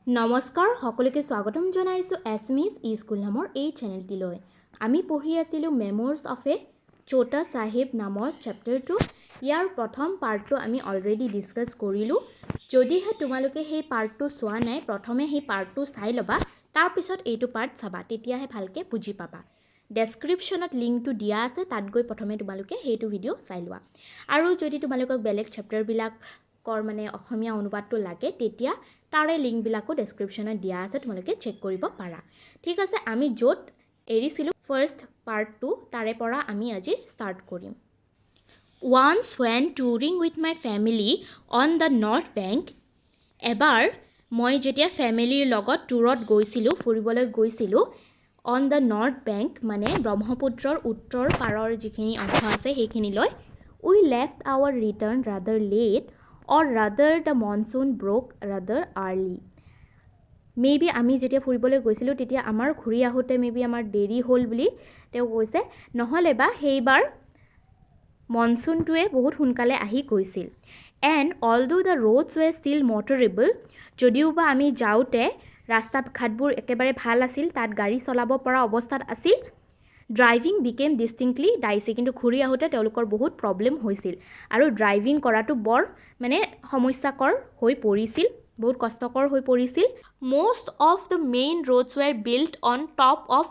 নমস্কাৰ সকলোকে স্বাগতম জনাইছো Assamese স্কুল নামৰ এই চেনেলটিলৈ আমি পঢ়ি আছিলো Memoirs of a chota sahib নামৰ চেপ্টাৰটো ইয়াৰ প্ৰথম পাৰ্টটো আমি অলৰেডি ডিসকাস কৰিলো যদিহে তোমালোকে সেই পাৰ্টটো চোৱা নাই প্ৰথমে সেই পাৰ্টটো চাই লবা তাৰ পিছত এইটো পাৰ্ট চাবা তেতিয়াহে ভালকে বুজি পাবা ডেসক্ৰিপচনত লিংকটো দিয়া আছে তাত গৈ প্ৰথমে তোমালোকে হেইটো ভিডিও চাই লোৱা আৰু যদি তোমালোকক বেলেগ চেপ্টাৰ বিলাক মানে অসমীয়া অনুবাদটো লাগে তেতিয়া তাৰে লিংক বিলাকো ডেসক্ৰিপচনত দিয়া আছে তোমালোকে চেক কৰিব পাৰা ঠিক আছে আমি যত এৰিছিলো ফাৰ্স্ট পাৰ্ট 2 তাৰে পৰা আমি আজি স্টাৰ্ট কৰিম Once when touring with my family on the north bank এবাৰ মই যেতিয়া ফ্যামিলিৰ লগত টুৰত গৈছিলো ফুৰিবলৈ গৈছিলো on the north bank মানে ব্ৰহ্মপুত্ৰৰ উত্তৰ পাৰৰ যিখিনি অংশ আছে সেইখিনিলৈ we left our return rather late or rather the monsoon broke rather early maybe আমি যেতিয়া ফুৰিবলৈ গৈছিলো তেতিয়া আমাৰ ঘুৰি আহোতে maybe আমাৰ দেৰি হ'ল বুলি তেও কৈছে নহলে বা হেইবাৰ মনসুনটোৱে বহুত সোনকালে আহি গৈছিল and although the roads were still motorable যদিও বা আমি যাওতে ৰাস্তা ঘাটবোৰ একেবাৰে ভাল আছিল তাত গাড়ী চলাব পৰা অৱস্থাত আছিল ড্ৰাইভিং became distinctly dicey কিন্তু ঘুৰি আহোতে তেওঁলোকৰ বহুত প্ৰবলেম হৈছিল আৰু ড্ৰাইভিং কৰাটো বৰ মানে সমস্যাকৰ হৈ পৰিছিল বহুত কষ্টকৰ হৈ পৰিছিল most of the main roads were built on top of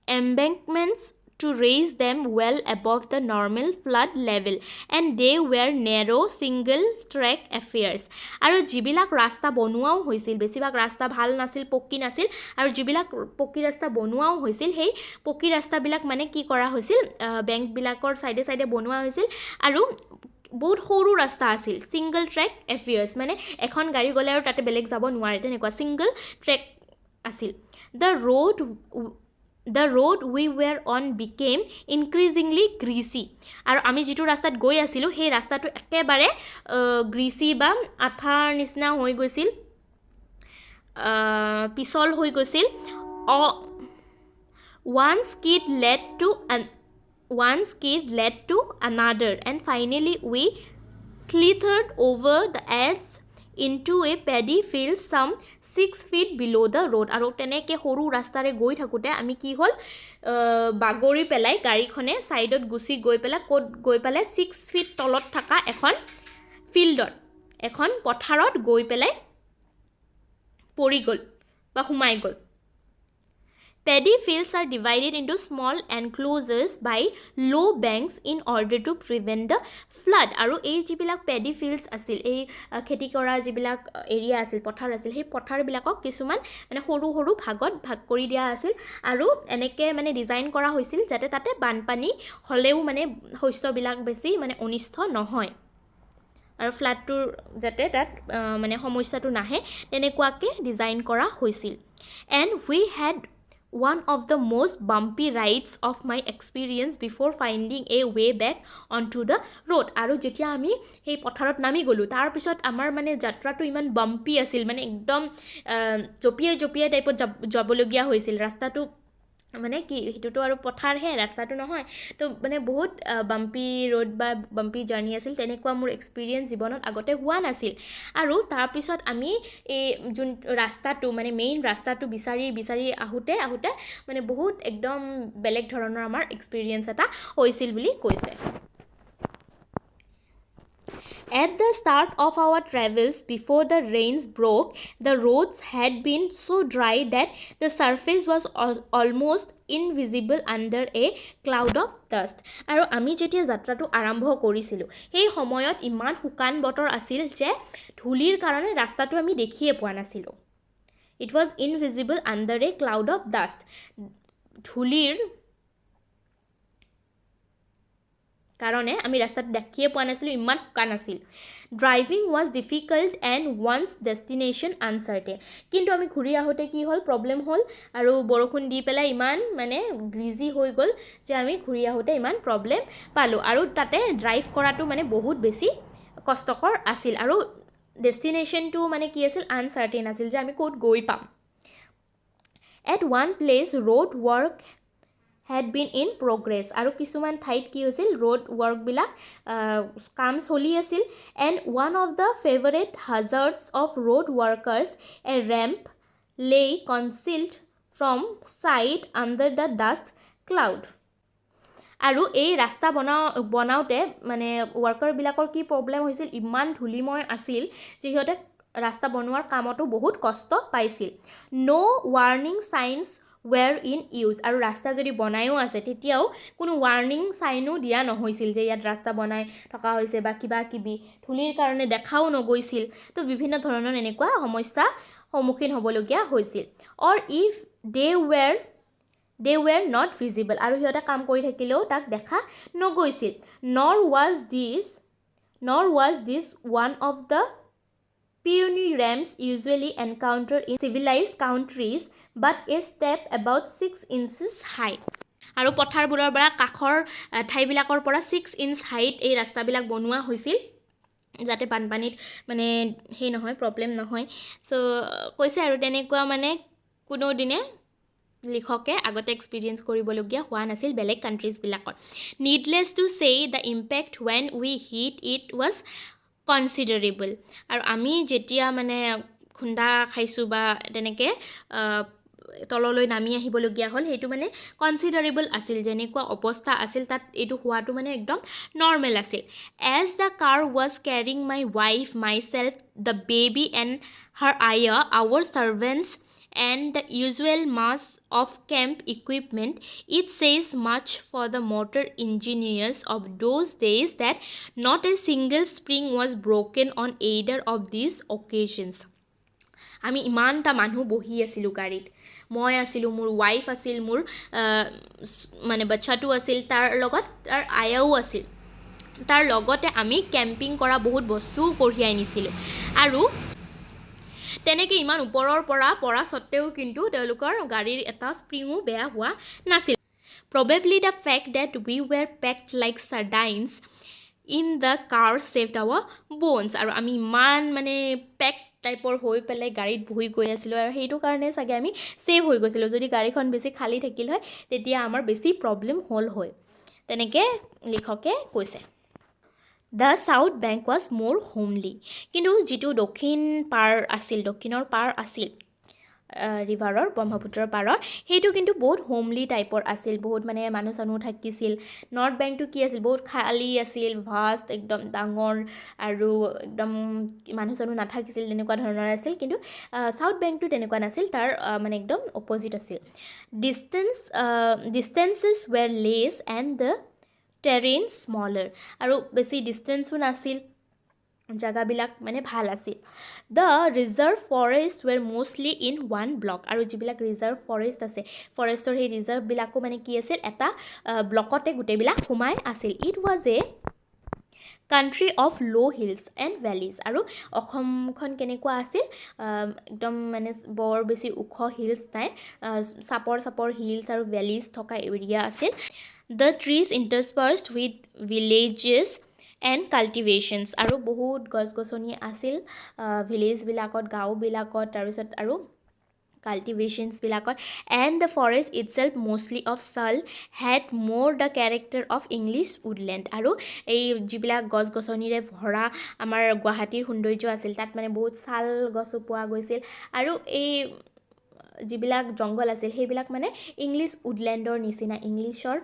embankments to raise them well above the normal flood level and they were narrow single track affairs আৰু জিবিলাক ৰাস্তা বনোৱাও হৈছিল বেছিভাগ ৰাস্তা ভাল নাছিল পক্কি নাছিল আৰু জিবিলাক পক্কি ৰাস্তা বনোৱাও হৈছিল হেই পক্কি ৰাস্তাবিলাক মানে কি কৰা হৈছিল বেংক বিলাকৰ সাইডে সাইডে বনোৱা হৈছিল আৰু বহুত সৰু ৰাস্তা আছিল সিঙ্গল ট্ৰেক এফেয়াৰ্স মানে এখন গাড়ী গলে আৰু তাতে বেলেগ যাব নোৱাৰে তেনেকুৱা সিঙ্গল ট্ৰেক আছিল The road we were on became increasingly greasy আৰু আমি যেটো ৰাস্তাত গৈ আছিলো সেই ৰাস্তাটো একেবাৰে গ্ৰীসি বা আঠাৰ নিচিনা হৈ গৈছিল পিছল হৈ গৈছিল one skid led to another and finally we slithered over the edge into a paddy field some 6 feet below the road আৰু তেনেকে সৰু ৰাস্তাৰে গৈ থাকুতে আমি কি হল বাগৰি পেলাই গাড়ীখনে সাইডত গুছি গৈ পেলাই কোড গৈ পেলাই 6 feet তলত থকা এখন ফিল্ডত এখন পথাৰত গৈ পেলাই পৰি গল বা হুমাই গল Paddy fields are divided into small enclosures by low banks in order to prevent the flood. আৰু এই যিবিলাক paddy fields আছিল এই খেতি কৰা যিবিলাক এৰিয়া আছিল পথাৰ আছিল সেই পথাৰ বিলাকক কিছুমান মানে সৰু সৰু ভাগত ভাগ কৰি দিয়া আছিল আৰু এনেকে মানে ডিজাইন কৰা হৈছিল যাতে তাতে বানপানী হলেও মানে শস্যবিলাক বেছি মানে অনিষ্ট নহয় আৰু ফ্লাডটোৰ যাতে তাত মানে সমস্যাটো নাহে তেনেকুৱাকে ডিজাইন কৰা হৈছিল and we had one of the most bumpy rides of my experience before finding a way back onto the road আৰু যেতিয়া আমি সেই পথাৰত নামি গলো তাৰ পিছত আমাৰ মানে যাত্ৰাটো ইমান বাম্পি আছিল মানে একদম জপিয়া টাইপত যাবলগীয়া হৈছিল ৰাস্তাটো মানে কি হেতুটো আৰু পথাৰ হে ৰাস্তাটো নহয় তো মানে বহুত বাম্পি ৰোড বা বাম্পি জাৰ্নি আছিল তেনেকুৱা মোৰ এক্সপেৰিয়েন্স জীৱনত আগতে হোৱা নাছিল আৰু তাৰ পিছত আমি এই যোন ৰাস্তাটো মানে মেইন ৰাস্তাটো বিচাৰি আহুতে মানে বহুত একদম বেলেগ ধৰণৰ আমাৰ এক্সপেৰিয়েন্স এটা হৈছিল বুলি কৈছে At the start of our travels before the rains broke, the roads had been so dry that the surface was almost invisible under a cloud of dust. আৰু আমি যেতিয়া যাত্ৰাটো আৰম্ভ কৰিছিলো সেই সময়ত ইমান শুকান বতৰ আছিল যে ধূলিৰ কাৰণে ৰাস্তাটো আমি দেখিয়ে পোৱা নাছিলো It was invisible under a cloud of dust. ধূলিৰ কাৰণে আমি ৰাস্তাত দেখিয়ে পোৱা নাছিলো ইমান শুকান আছিল driving was difficult and once destination uncertain কিন্তু আমি ঘুৰি আহোতে কি হল প্ৰবলেম হল আৰু বৰষুণ দি পেলাই ইমান মানে গ্ৰিজি হৈ গল যে আমি ঘুৰি আহোতে ইমান প্ৰবলেম পালো আৰু তাতে ড্ৰাইভ কৰাটো মানে বহুত বেছি কষ্টকৰ আছিল আৰু ডেস্টিনেশনটো মানে কি আছিল আনসার্টেন আছিল যে আমি ক'ত গৈ পাম At one place road work had been in progress আৰু কিছুমান ঠাইত কি হৈছিল road work বিলাক কাম চলি আছিল and one of the favorite hazards of road workers a ramp lay concealed from sight under the dust cloud আৰু এই ৰাস্তা বনাওতে মানে ওয়াৰ্কাৰ বিলাকৰ কি প্ৰবলেম হৈছিল ইমান ধুলিময় আছিল যে সিহঁতে ৰাস্তা বনোৱাৰ কামতো বহুত কষ্ট পাইছিল no warning signs were in use আৰু ৰাস্তা যদি বনায়ও আছে তেতিয়াও কোনো ওয়াৰ্নিং সাইনো দিয়া নহৈছিল যে ইয়াত ৰাস্তা বনাই থকা হৈছে বা কিবা কিবি ধুলিৰ কাৰণে দেখাও নগৈছিল তো বিভিন্ন ধৰণৰ এনেকুৱা সমস্যা সন্মুখীন হ'বলগীয়া হৈছিল or if they were not visible আৰু সিহঁতে কাম কৰি থাকিলেও তাক দেখা নগৈছিল nor was this one of the puny ramps usually encountered in civilized countries but a step about 6 inches high আৰু পথাৰবোৰৰ পৰা কাখৰ ঠাইবিলাকৰ পৰা 6 inch height এই ৰাস্তাবিলাক বনোৱা হৈছিল যাতে বানপানীত মানে হে নহয় প্ৰবলেম নহয় সো কৈছে আৰু তেনেকুৱা মানে কোনো দিনে লিখকে আগতে এক্সপেৰিয়েন্স কৰিবলগীয়া হোৱা নাছিল বেলেগ কান্ট্ৰিজ বিলাকৰ needless to say the impact when we hit it was considerable আৰু আমি যেতিয়া মানে খুন্দা খাইছো বা তেনেকে তললৈ নামি আহিবলগীয়া হল হেতু মানে কনসিডাৰেবল আছিল যেনেকুৱা অৱস্থা আছিল তাত এটো হোৱাটো মানে একদম নৰ্মেল আছিল as the car was carrying my wife myself the baby and her ayah our servants and the usual mass of camp equipment it says much for the motor engineers of those days that not a single spring was broken on either of these occasions আমি ইমানটা মানুহ বহি আছিলো গাড়ীত মই আছিলো মোৰ wife আছিল মোৰ মানে বাচ্চাটো আছিল তাৰ লগত তাৰ আয়াও আছিল তাৰ লগতে আমি ক্যাম্পিং কৰা বহুত বস্তু কঢ়িয়াই নিছিলো আৰু তেনেকে ইমান ওপৰৰ পৰা সত্ত্বেও কিন্তু তেওঁলোকৰ গাড়ীৰ এটা স্প্ৰিংও বেয়া হোৱা নাছিল probably the fact that we were packed like sardines in the car saved our bones আৰু আমি ইমান মানে পেক টাইপৰ হৈ পেলাই গাড়ীত বহি গৈ আছিল আৰু হেতু কাৰণে সাগে আমি সেভ হৈ গৈছিল যদি গাড়ীখন বেছি খালি থাকিল হয় তেতিয়া আমাৰ বেছি প্ৰবলেম হল হয় তেনেকে লিখকে কৈছে The south bank was more homely কিন্তু যেটো দক্ষিণ পাৰ আছিল ৰিভাৰৰ ব্ৰহ্মপুত্ৰৰ পাৰৰ হেতু কিন্তু বহুত হোমলি টাইপৰ আছিল বহুত মানে মানুহ সানু থাকিছিল নৰ্থ বেংকটো কি আছিল বহুত খালি আছিল ভাষ্ট একদম ডাঙৰ আৰু একদম মানুহ সানু নাথাকিছিল তেনেকুৱা ধৰণৰ আছিল কিন্তু সাউথ বেংকটো তেনেকুৱা নাছিল তাৰ মানে একদম অপোজিট আছিল distances were less and the terrain smaller আৰু বেছি ডিসটেন্সও নাছিল জাগাবিলাক মানে ভাল আছিল the reserve forests were mostly in one block আৰু যিবিলাক ৰিজাৰ্ভ ফৰেষ্ট আছে ফৰেষ্টৰ সেই ৰিজাৰ্ভ বিলাকো মানে কি আছিল এটা ব্লকতে গুটেবিলাক ঘুমাই আছিল it was a country of low hills and valleys আৰু অসমখন কেনেকুৱা আছিল একদম মানে বৰ বেছি উখ হিলছ নাই সাপৰ হিলছ আৰু ভ্যালিজ থকা এৰিয়া আছিল the trees interspersed with villages and cultivations আৰু বহুত গছগছনি আছিল ভিলেজ বিলাকত গাঁও বিলাকত তাৰপিছত আৰু cultivations বিলাকত and the forest itself mostly of sal had more the character of English woodland আৰু এই যিবিলাক গছগছনিৰে ভৰা আমাৰ গুৱাহাটীৰ সৌন্দৰ্য আছিল তাত মানে বহুত সাল গছ পোৱা গৈছিল আৰু এই যিবিলাক জংগল আছিল সেইবিলাক মানে ইংলিছ উডল্যান্ডৰ নিচিনা ইংলিছৰ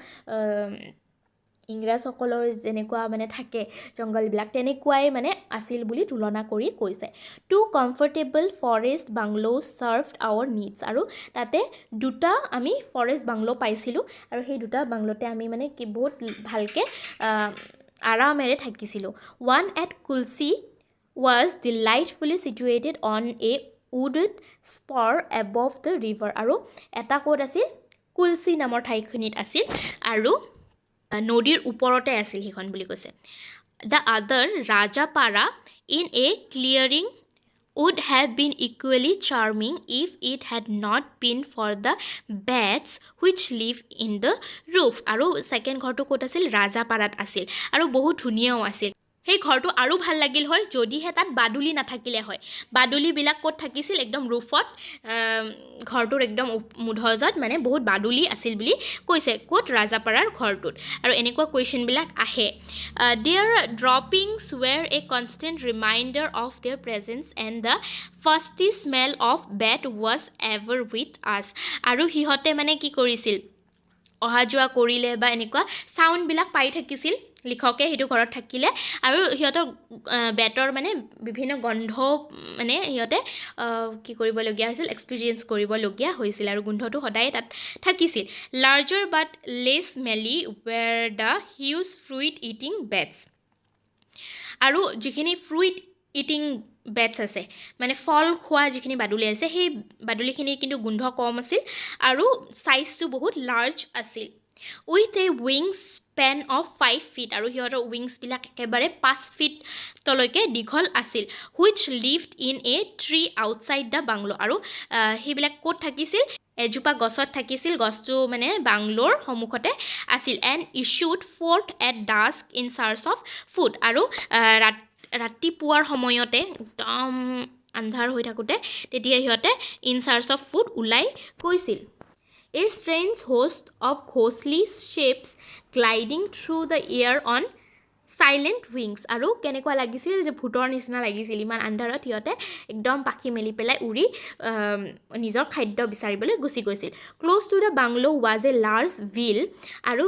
ইংৰাজসকলৰ যেনেকুৱা মানে থাকে জংগলবিলাক তেনেকুৱাই মানে আছিল বুলি তুলনা কৰি কৈছে to comfortable forest bungalows served our needs আৰু তাতে দুটা আমি ফৰেষ্ট বাংলো পাইছিলো আৰু সেই দুটা বাংলোতে আমি মানে কি বহুত ভালকে আৰামেৰে থাকিছিলো one at Kulsi was delightfully situated on a wooded spur above the river আৰু এটা কোড আছিল কুলসি নামৰ ঠাইখনিত আছিল আৰু নদীৰ ওপৰতে আছিল হিখন বুলি কৈছে the other Rajapara in a clearing would have been equally charming if it had not been for the bats which live in the roof আৰু সেকেন্ড ঘৰটো কোট আছিল ৰাজাপাৰাত আছিল আৰু বহুত ধুনিয়াও আছিল সেই ঘৰটো আৰু ভাল লাগিল হয় যদিহে তাত বাদুলি নাথাকিলে হয় বাদুলিবিলাক ক'ত থাকিছিল একদম ৰুফত ঘৰটোৰ একদম মুধজত মানে বহুত বাদুলি আছিল বুলি কৈছে ক'ত ৰাজাপাৰাৰ ঘৰটোত আৰু এনেকুৱা কুৱেশ্যনবিলাক আহে their droppings were a constant reminder of their presence and the fusty smell of bat was ever with us আৰু সিহঁতে মানে কি কৰিছিল অহা যোৱা কৰিলে বা এনেকুৱা চাউণ্ডবিলাক পাই থাকিছিল লিখকে সেইটো ঘৰত থাকিলে আৰু সিহঁতৰ বেটৰ মানে বিভিন্ন গন্ধ মানে সিহঁতে কি কৰিবলগীয়া হৈছিল এক্সপিৰিয়েঞ্চ কৰিবলগীয়া হৈছিল আৰু গোন্ধটো সদায় তাত থাকিছিল larger but less smelly were the huge fruit eating bats আৰু যিখিনি ফ্ৰুইট ইটিং বেটছ আছে মানে ফল খোৱা যিখিনি বাদুলি আছে সেই বাদুলিখিনিৰ কিন্তু গোন্ধ কম আছিল আৰু চাইজটো বহুত লাৰ্জ আছিল with a wings Spain of 5 feet আৰু সিহঁতৰ উইংছবিলাক একেবাৰে 5 feet তলৈকে দীঘল আছিল which lived in a tree outside the bungalow আৰু সেইবিলাক ক'ত থাকিছিল এজোপা গছত থাকিছিল গছটো মানে বাংলোৰ সন্মুখতে আছিল and issued forth at dusk in search of food আৰু ৰাতিপুৱাৰ সময়তে একদম আন্ধাৰ হৈ থাকোঁতে তেতিয়া সিহঁতে ইন চাৰ্চ অফ ফুড ওলাই গৈছিল A strange host of ghostly shapes gliding through the air on silent wings আৰু কেনেকুৱা লাগিছিল যে ভূতৰ নিচিনা লাগিছিল ইমান আন্ধাৰত সিহঁতে একদম পাখি মেলি পেলাই উৰি নিজৰ খাদ্য বিচাৰিবলৈ গুচি গৈছিল close to the bungalow was a large beel আৰু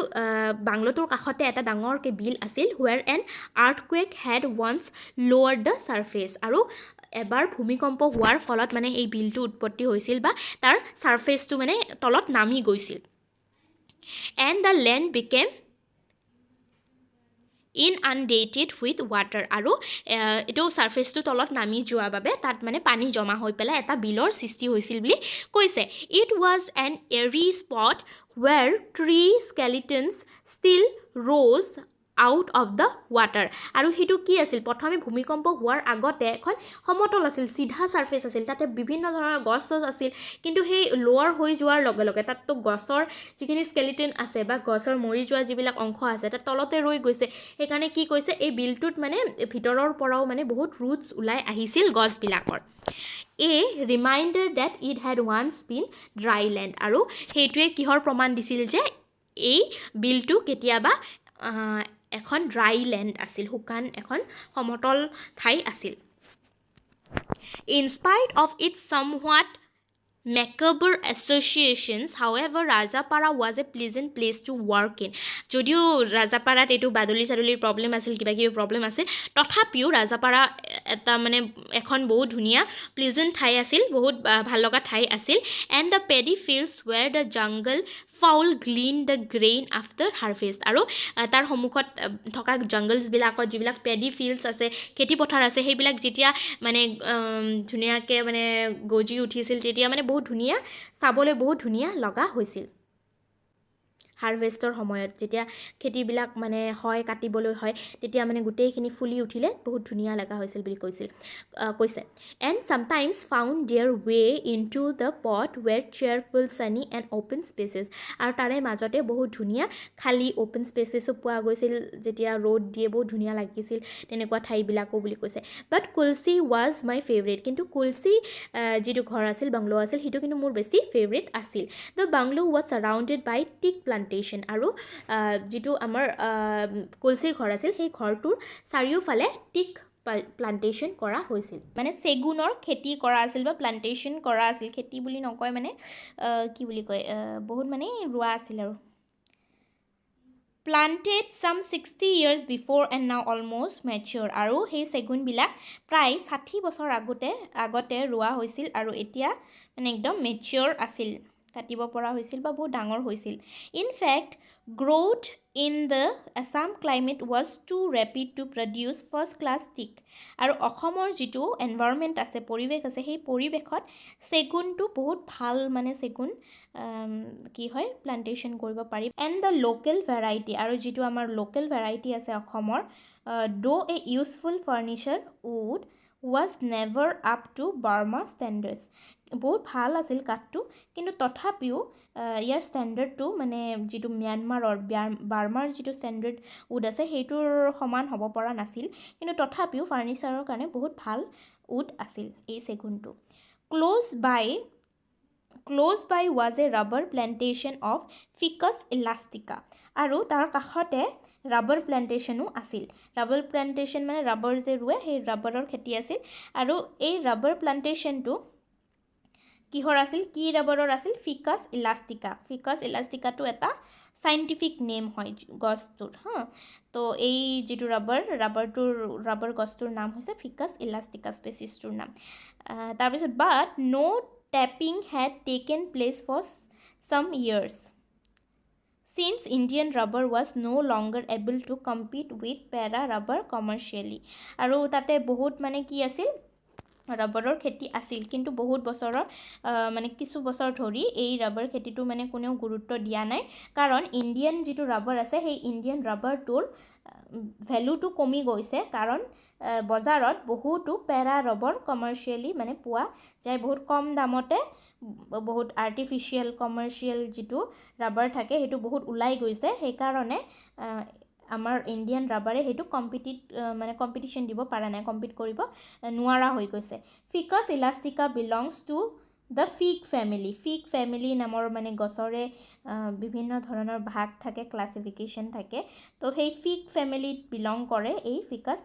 বাংলোটোৰ কাষতে এটা ডাঙৰকৈ বিল আছিল where an earthquake had once lowered the surface আৰু এবাৰ ভূমিকম্প হোৱাৰ ফলত মানে এই বিলটো উৎপত্তি হৈছিল বা তাৰ ছাৰ্ফেচটো মানে তলত নামি গৈছিল and the land became inundated with water আৰু এইটো ছাৰ্ফেচটো তলত নামি যোৱাৰ বাবে তাত মানে পানী জমা হৈ পেলাই এটা বিলৰ সৃষ্টি হৈছিল বুলি কৈছে it was an eerie spot where tree skeletons still rose out of the water আৰু সেইটো কি আছিল প্ৰথমে ভূমিকম্প হোৱাৰ আগতে এখন সমতল আছিল চিধা ছাৰ্ফেচ আছিল তাতে বিভিন্ন ধৰণৰ গছ চছ আছিল কিন্তু সেই লোৱাৰ হৈ যোৱাৰ লগে লগে তাততো গছৰ যিখিনি স্কেলিটন আছে বা গছৰ মৰি যোৱা যিবিলাক অংশ আছে তাত তলতে ৰৈ গৈছে সেইকাৰণে কি কৈছে এই বিলটোত মানে ভিতৰৰ পৰাও মানে বহুত ৰুটছ ওলাই আহিছিল গছবিলাকৰ a reminder that it had once been dry land আৰু সেইটোৱে কিহৰ প্ৰমাণ দিছিল যে এই বিলটো কেতিয়াবা এখন ড্ৰাই লেণ্ড আছিল শুকান এখন সমতল ঠাই আছিল In spite of its somewhat macabre associations, however, Rajapara was a pleasant place to work in. যদিও ৰাজাপাৰাত এইটো বাদুলি চাদুলিৰ প্ৰব্লেম আছিল কিবা কিবি প্ৰব্লেম আছিল তথাপিও ৰাজাপাৰা এটা মানে এখন বহুত ধুনীয়া প্লিজেণ্ট ঠাই আছিল বহুত ভাল লগা ঠাই আছিল and the paddy fields were the jungle fowl glean the grain after harvest আৰু তাৰ সন্মুখত থকা জংগলছবিলাকত যিবিলাক পেডি ফিল্ডছ আছে খেতিপথাৰ আছে সেইবিলাক যেতিয়া মানে ধুনীয়াকৈ মানে গজি উঠিছিল তেতিয়া মানে বহুত ধুনীয়া চাবলৈ বহুত ধুনীয়া লগা হৈছিল হাৰ্ভেষ্টৰ সময়ত যেতিয়া খেতিবিলাক মানে হয় কাটিবলৈ হয় তেতিয়া মানে গোটেইখিনি ফুলি উঠিলে বহুত ধুনীয়া লগা হৈছিল বুলি কৈছে and sometimes found their way into the pot were cheerful sunny and open স্পেচেছ আৰু তাৰে মাজতে বহুত ধুনীয়া খালী অ'পেন স্পেচেছো পোৱা গৈছিল যেতিয়া ৰ'দ দিয়ে বহুত ধুনীয়া লাগিছিল তেনেকুৱা ঠাইবিলাকো বুলি কৈছে বাট কুলচি ৱাজ মাই ফেভৰেট কিন্তু কুলচি যিটো ঘৰ আছিল বাংলো আছিল সেইটো কিন্তু মোৰ বেছি ফেভৰেট আছিল দ্য বাংলো ৱাজ ছাৰাউণ্ডেড বাই টিক প্লাণ্টেশ্যন আৰু যিটো আমাৰ কুলচিৰ ঘৰ আছিল সেই ঘৰটোৰ চাৰিওফালে টিক প্লাণ্টেশ্যন কৰা হৈছিল মানে চেগুনৰ খেতি কৰা আছিল বা প্লাণ্টেশ্যন কৰা আছিল খেতি বুলি নকয় মানে কি বুলি কয় বহুত মানে ৰোৱা আছিল আৰু planted some 60 years before and now almost mature আৰু সেই চেগুনবিলাক প্ৰায় 60 বছৰ আগতে ৰোৱা হৈছিল আৰু এতিয়া মানে একদম মেচিয়ৰ আছিল কাটিব পৰা হৈছিল বা বহুত ডাঙৰ হৈছিল in fact growth in the Assam climate was too rapid to produce first class teak আৰু অসমৰ যিটো এনভাইৰনমেণ্ট আছে পৰিৱেশ আছে সেই পৰিৱেশত চেগুনটো বহুত ভাল মানে চেগুন কি হয় প্লাণ্টেশ্যন কৰিব পাৰি এণ্ড দ্য লোকেল ভেৰাইটি আৰু যিটো আমাৰ লোকেল ভেৰাইটি আছে অসমৰ though a useful furniture wood was never up to Burma standards. বহুত ভাল আছিল কাঠটো কিন্তু তথাপিও ইয়াৰ ষ্টেণ্ডাৰ্ডটো মানে যিটো ম্যানমাৰৰ বাৰ্মাৰ যিটো ষ্টেণ্ডাৰ্ড উড আছে সেইটোৰ সমান হ'ব পৰা নাছিল কিন্তু তথাপিও ফাৰ্নিচাৰৰ কাৰণে বহুত ভাল উড আছিল এই চেগুনটো Close by was a rubber plantation of Ficus elastica আৰু তাৰ কাষতে ৰাবাৰ প্লান্টেশ্যনো আছিল ৰাবাৰ প্লান্টেশ্যন মানে ৰাবাৰ যে ৰুৱে সেই ৰাবাৰৰ খেতি আছিল আৰু এই ৰাবাৰ প্লান্টেশ্যনটো কিহৰ আছিল কি ৰাবাৰৰ আছিল ফিকাছ ইলাষ্টিকাটো এটা সাইন্টিফিক নেম হয় গছটোৰ তো এই যিটো ৰাবাৰ গছটোৰ নাম হৈছে ফিকাছ ইলাষ্টিকা স্পেচিছটোৰ নাম তাৰপিছত বাট নো tapping had taken place for some years since Indian rubber was no longer able to compete with para rubber commercially আৰু তাতে বহুত মানে কি আছিল ৰাবাৰৰ খেতি আছিল কিন্তু বহুত বছৰৰ মানে কিছু বছৰ ধৰি এই ৰাবাৰ খেতিটো মানে কোনেও গুৰুত্ব দিয়া নাই কাৰণ ইণ্ডিয়ান যিটো ৰাবাৰ আছে সেই ইণ্ডিয়ান ৰাবাৰটোৰ ভ্যালুটো কমি গৈছে কাৰণ বজাৰত বহুতো পেৰা ৰবৰ কমাৰ্চিয়েলি মানে পোৱা যায় বহুত কম দামতে বহুত আৰ্টিফিচিয়েল কমাৰ্চিয়েল যিটো ৰাবাৰ থাকে সেইটো বহুত ওলাই গৈছে সেইকাৰণে আমাৰ ইণ্ডিয়ান ৰাবাৰে সেইটো কম্পিটিশ্যন দিব পৰা নাই কম্পিট কৰিব নোৱাৰা হৈ গৈছে Ficus elastica belongs to the fig family নামৰ মানে গছৰে বিভিন্ন ধৰণৰ ভাগ থাকে ক্লাছিফিকেশ্যন থাকে তো সেই ফিগ ফেমিলিত বিলং কৰে এই Ficus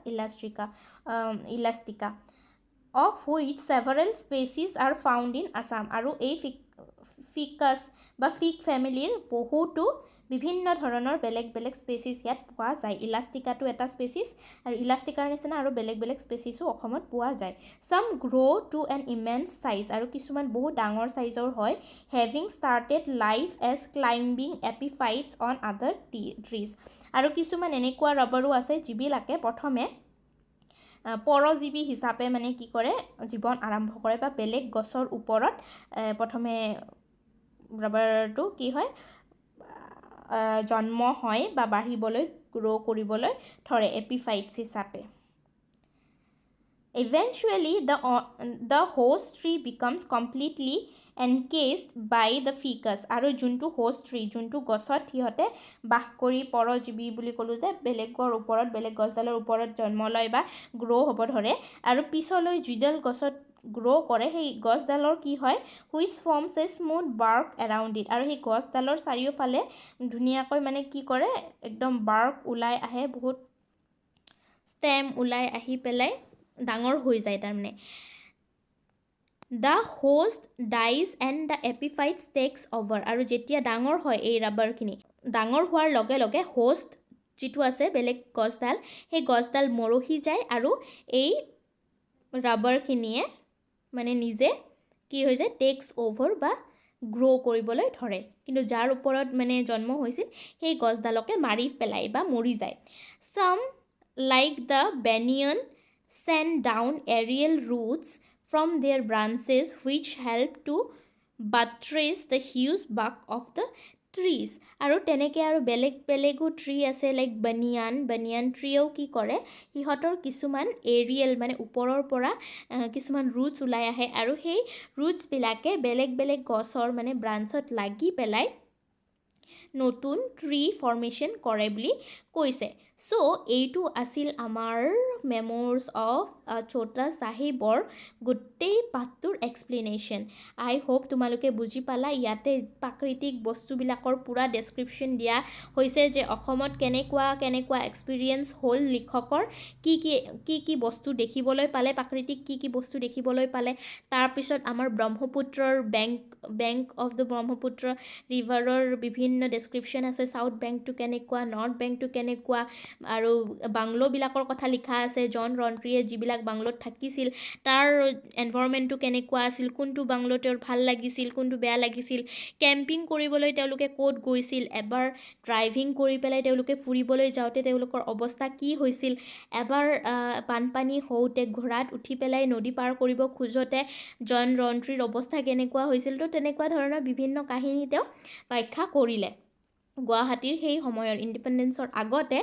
ইলাষ্টিকা of which several species are found in Assam আৰু এই ফিকাছ বা ফিগ ফেমিলিৰ বহুতো বিভিন্ন ধৰণৰ বেলেগ স্পেচিছ ইয়াত পোৱা যায় ইলাষ্টিকাটো এটা স্পেচিছ আৰু ইলাষ্টিকাৰ নিচিনা আৰু বেলেগ স্পেচিছো অসমত পোৱা যায় some grow to an immense size আৰু কিছুমান বহুত ডাঙৰ সাইজৰ হয় having started life as climbing epiphytes on other trees আৰু কিছুমান এনেকুৱা ৰবাৰো আছে যিবিলাকে প্ৰথমে পৰজীৱী হিচাপে মানে কি কৰে জীৱন আৰম্ভ কৰে বা বেলেগ গছৰ ওপৰত প্ৰথমে ৰাবাৰটো কি হয় জন্ম হয় বা বাঢ়িবলৈ গ্ৰো কৰিবলৈ ধৰে এপিফাইটছ হিচাপে Eventually the host tree becomes completely encased by the ficus আৰু যোনটো host tree যোনটো গছত সিহঁতে বাস কৰি পৰজীৱী বুলি ক'লোঁ যে বেলেগৰ ওপৰত বেলেগ গছডালৰ ওপৰত জন্ম লয় বা গ্ৰো হ'ব ধৰে আৰু পিছলৈ যিডাল গছত গ্ৰো কৰে সেই গছডালৰ কি হয় which forms a smooth bark around it আৰু সেই গছডালৰ চাৰিওফালে ধুনীয়াকৈ মানে কি কৰে একদম বাৰ্ক ওলাই আহে বহুত ষ্টেম ওলাই আহি পেলাই ডাঙৰ হৈ যায় তাৰমানে The host dies and the epiphytes takes over আৰু যেতিয়া ডাঙৰ হয় এই ৰাবাৰখিনি ডাঙৰ হোৱাৰ লগে লগে হোষ্ট যিটো আছে বেলেগ গছডাল সেই গছডাল মৰহি যায় আৰু এই ৰাবাৰখিনিয়ে মানে নিজে কি হৈ যায় টেক্স অভাৰ বা গ্ৰো কৰিবলৈ ধৰে কিন্তু যাৰ ওপৰত মানে জন্ম হৈছিল সেই গছডালকে মাৰি পেলাই বা মৰি যায় Some like the banyan send down aerial roots from their branches which help to buttress the huge bulk of the trees আৰু তেনেকৈ আৰু বেলেগো ট্ৰী আছে লাইক বানিয়ান ট্ৰীও কি কৰে সিহঁতৰ কিছুমান এৰিয়েল মানে ওপৰৰ পৰা কিছুমান ৰুটছ ওলাই আহে আৰু সেই ৰুটছবিলাকে বেলেগ গছৰ মানে ব্ৰাঞ্চত লাগি পেলাই নতুন ট্ৰী ফৰ্মেশ্যন কৰে বুলি কৈছে সো এইটো আছিল আমাৰ মেম'ৰ্ছ অফ চটা চাহিবৰ গোটেই পাঠটোৰ এক্সপ্লেনেশ্যন আই হোপ তোমালোকে বুজি পালা ইয়াতে প্ৰাকৃতিক বস্তুবিলাকৰ পুৰা ডেছক্ৰিপশ্যন দিয়া হৈছে যে অসমত কেনেকুৱা এক্সপিৰিয়েঞ্চ হ'ল লিখকৰ কি বস্তু দেখিবলৈ পালে প্ৰাকৃতিক কি বস্তু দেখিবলৈ পালে তাৰপিছত আমাৰ ব্ৰহ্মপুত্ৰৰ বেংক অফ দ্য ব্ৰহ্মপুত্ৰ ৰিভাৰৰ বিভিন্ন ডেছক্ৰিপশ্যন আছে সাউথ বেংকটো কেনেকুৱা নৰ্থ বেংকটো কেনেকুৱা আৰু বাংলোবিলাকৰ কথা লিখা আছে জন ৰন্ট্ৰিয়ে যিবিলাক বাংলোত থাকিছিল তাৰ এনভাইৰনমেণ্টটো কেনেকুৱা আছিল কোনটো বাংলো তেওঁৰ ভাল লাগিছিল কোনটো বেয়া লাগিছিল কেম্পিং কৰিবলৈ তেওঁলোকে ক'ত গৈছিল এবাৰ ড্ৰাইভিং কৰি পেলাই তেওঁলোকে ফুৰিবলৈ যাওঁতে তেওঁলোকৰ অৱস্থা কি হৈছিল এবাৰ বানপানী হওঁতে ঘোঁৰাত উঠি পেলাই নদী পাৰ কৰিব খোজোতে জন ৰন্ট্ৰিৰ অৱস্থা কেনেকুৱা হৈছিল তো তেনেকুৱা ধৰণৰ বিভিন্ন কাহিনী তেওঁ ব্যাখ্যা কৰিলে গুৱাহাটীৰ সেই সময়ৰ ইণ্ডিপেণ্ডেঞ্চৰ আগতে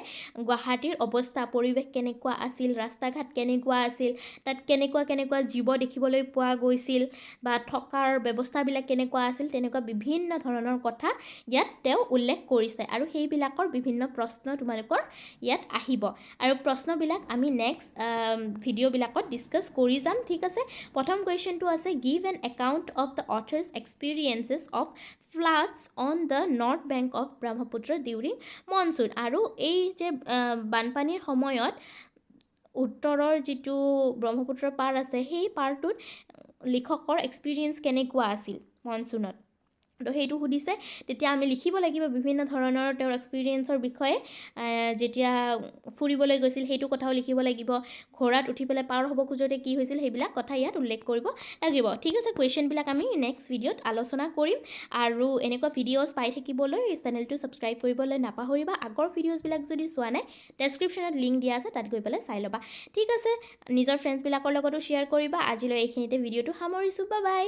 গুৱাহাটীৰ অৱস্থা পৰিৱেশ কেনেকুৱা আছিল, ৰাস্তা ঘাট কেনেকুৱা আছিল, তাত কেনেকুৱা জীৱ দেখিবলৈ পোৱা গৈছিল বা থকাৰ ব্যৱস্থাবিলাক কেনেকুৱা আছিল, তেনেকুৱা বিভিন্ন ধৰণৰ কথা ইয়াত তেওঁ উল্লেখ কৰিছে আৰু সেইবিলাকৰ বিভিন্ন প্ৰশ্ন তোমালোকৰ ইয়াত আহিব আৰু প্ৰশ্নবিলাক আমি নেক্সট ভিডিঅ'বিলাকত ডিছকাছ কৰি যাম, ঠিক আছে। প্ৰথম কুৱেশ্যনটো আছে give an account of the author's experiences of floods on the north bank of Brahmaputra during monsoon আৰু এই যে বানপানীৰ সময়ত উত্তৰৰ যিটো ব্ৰহ্মপুত্ৰৰ পাৰ আছে সেই পাৰটোত লিখকৰ এক্সপিৰিয়েঞ্চ কেনেকুৱা আছিল মনচুনত, তো সেইটো সুধিছে। তেতিয়া আমি লিখিব লাগিব বিভিন্ন ধৰণৰ তেওঁৰ এক্সপিৰিয়েঞ্চৰ বিষয়ে। যেতিয়া ফুৰিবলৈ গৈছিল সেইটো কথাও লিখিব লাগিব, ঘোঁৰাত উঠি পেলাই পাৰ হ'ব খোজোতে কি হৈছিল সেইবিলাক কথা ইয়াত উল্লেখ কৰিব লাগিব, ঠিক আছে। কুৱেশ্যনবিলাক আমি নেক্সট ভিডিঅ'ত আলোচনা কৰিম আৰু এনেকুৱা ভিডিঅ'ছ পাই থাকিবলৈ চেনেলটো ছাবস্ক্ৰাইব কৰিবলৈ নাপাহৰিবা। আগৰ ভিডিঅ'ছবিলাক যদি চোৱা নাই ডেছক্ৰিপশ্যনত লিংক দিয়া আছে, তাত গৈ পেলাই চাই ল'বা, ঠিক আছে। নিজৰ ফ্ৰেণ্ডছবিলাকৰ লগতো শ্বেয়াৰ কৰিবা। আজিলৈ এইখিনিতে ভিডিঅ'টো সামৰিছোঁ, বাই বাই।